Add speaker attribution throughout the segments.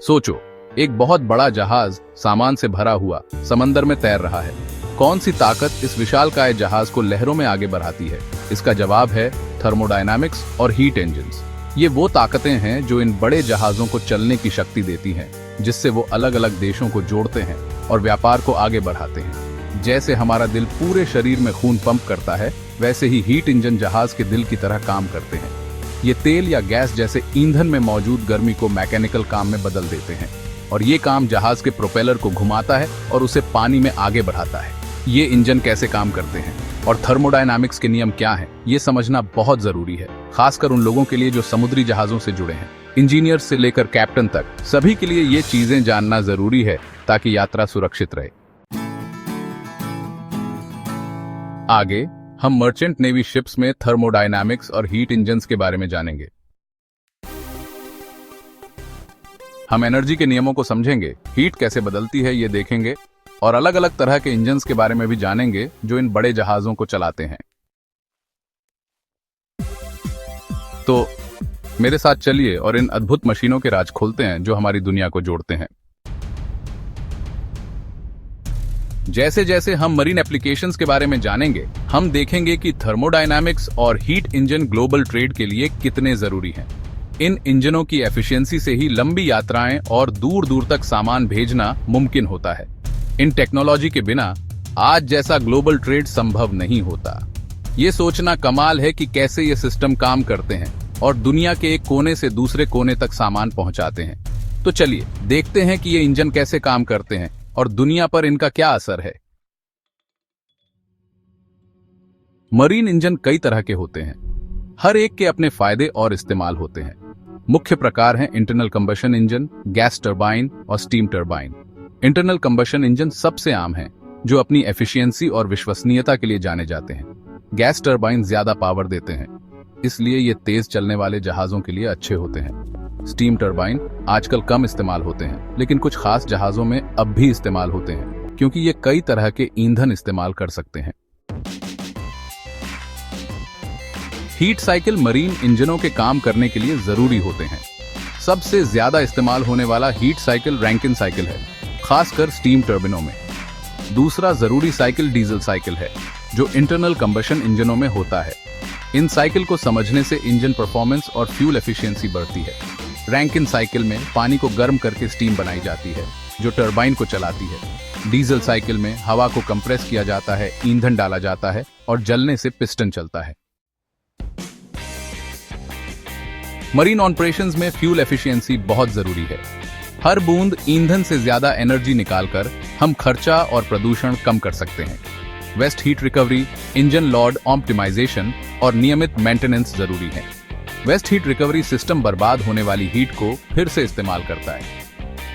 Speaker 1: सोचो, एक बहुत बड़ा जहाज सामान से भरा हुआ समंदर में तैर रहा है। कौन सी ताकत इस विशालकाय जहाज को लहरों में आगे बढ़ाती है? इसका जवाब है थर्मोडायनामिक्स और हीट इंजन्स। ये वो ताकतें हैं जो इन बड़े जहाजों को चलने की शक्ति देती हैं, जिससे वो अलग अलग देशों को जोड़ते हैं और व्यापार को आगे बढ़ाते हैं। जैसे हमारा दिल पूरे शरीर में खून पंप करता है, वैसे ही हीट इंजन जहाज के दिल की तरह काम करते हैं। ये तेल या गैस जैसे ईंधन में मौजूद गर्मी को मैकेनिकल काम में बदल देते हैं और ये काम जहाज के प्रोपेलर को घुमाता है और उसे पानी में आगे बढ़ाता है। ये इंजन कैसे काम करते हैं और थर्मोडायनामिक्स के नियम क्या हैं, ये समझना बहुत जरूरी है, खासकर उन लोगों के लिए जो समुद्री जहाजों से जुड़े हैं। इंजीनियर से लेकर कैप्टन तक सभी के लिए ये चीजें जानना जरूरी है ताकि यात्रा सुरक्षित रहे। आगे हम मर्चेंट नेवी शिप्स में थर्मोडायनामिक्स और हीट इंजन्स के बारे में जानेंगे। हम एनर्जी के नियमों को समझेंगे, हीट कैसे बदलती है ये देखेंगे और अलग अलग तरह के इंजन्स के बारे में भी जानेंगे जो इन बड़े जहाजों को चलाते हैं। तो मेरे साथ चलिए और इन अद्भुत मशीनों के राज खोलते हैं जो हमारी दुनिया को जोड़ते हैं। जैसे जैसे हम मरीन एप्लीकेशंस के बारे में जानेंगे, हम देखेंगे कि थर्मोडायनामिक्स और हीट इंजन ग्लोबल ट्रेड के लिए कितने जरूरी हैं। इन इंजनों की एफिशिएंसी से ही लंबी यात्राएं और दूर दूर तक सामान भेजना मुमकिन होता है। इन टेक्नोलॉजी के बिना आज जैसा ग्लोबल ट्रेड संभव नहीं होता। ये सोचना कमाल है कि कैसे ये सिस्टम काम करते हैं और दुनिया के एक कोने से दूसरे कोने तक सामान पहुंचाते हैं। तो चलिए देखते हैं कि ये इंजन कैसे काम करते हैं और दुनिया पर इनका क्या असर है। मरीन इंजन कई तरह के होते हैं, हर एक के अपने फायदे और इस्तेमाल होते हैं। मुख्य प्रकार हैं internal combustion engine, gas turbine और steam turbine. Internal combustion engine सबसे आम हैं, जो अपनी एफिशिएंसी और विश्वसनीयता के लिए जाने जाते हैं। गैस टरबाइन ज्यादा पावर देते हैं, इसलिए ये तेज चलने वाले जहाजों के लिए अच्छे होते हैं। स्टीम टरबाइन आजकल कम इस्तेमाल होते हैं, लेकिन कुछ खास जहाजों में अब भी इस्तेमाल होते हैं, क्योंकि ये कई तरह के ईंधन इस्तेमाल कर सकते हैं। हीट साइकिल मरीन इंजनों के काम करने के लिए जरूरी होते हैं। सबसे ज्यादा इस्तेमाल होने वाला हीट साइकिल रैंकिन साइकिल है, खासकर स्टीम टर्बाइनों में। दूसरा जरूरी साइकिल डीजल साइकिल है, जो इंटरनल कंबशन इंजनों में होता है। इन साइकिल को समझने से इंजन परफॉर्मेंस और फ्यूल एफिशिएंसी बढ़ती है। रैंकिन साइकिल में पानी को गर्म करके स्टीम बनाई जाती है, जो टरबाइन को चलाती है। डीजल साइकिल में हवा को कंप्रेस किया जाता है, ईंधन डाला जाता है और जलने से पिस्टन चलता है। मरीन ऑपरेशंस में फ्यूल एफिशिएंसी बहुत जरूरी है। हर बूंद ईंधन से ज्यादा एनर्जी निकालकर हम खर्चा और प्रदूषण कम कर सकते हैं। Waste heat recovery, engine load optimization और नियमित मेंटेनेंस जरूरी है। वेस्ट हीट रिकवरी सिस्टम बर्बाद होने वाली हीट को फिर से इस्तेमाल करता है।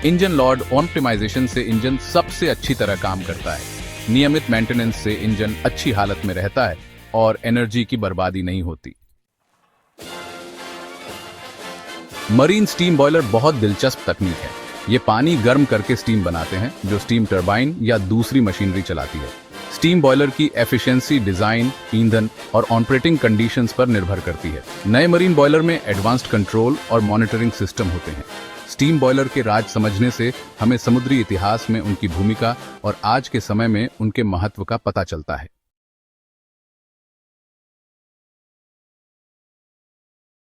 Speaker 1: इंजन लॉर्ड ऑप्टिमाइजेशन से इंजन सबसे अच्छी तरह काम करता है। नियमित मेंटेनेंस से इंजन अच्छी हालत में रहता है और एनर्जी की बर्बादी नहीं होती। मरीन स्टीम बॉयलर बहुत दिलचस्प तकनीक है। ये पानी गर्म करके स्टीम बनाते हैं, जो स्टीम टरबाइन या दूसरी मशीनरी चलाती है। स्टीम बॉयलर की एफिशिएंसी डिजाइन, ईंधन और ऑपरेटिंग कंडीशंस पर निर्भर करती है। नए मरीन बॉयलर में एडवांस्ड कंट्रोल और मॉनिटरिंग सिस्टम होते हैं। स्टीम बॉयलर के राज समझने से हमें समुद्री इतिहास में उनकी भूमिका और आज के समय में उनके महत्व का पता चलता है।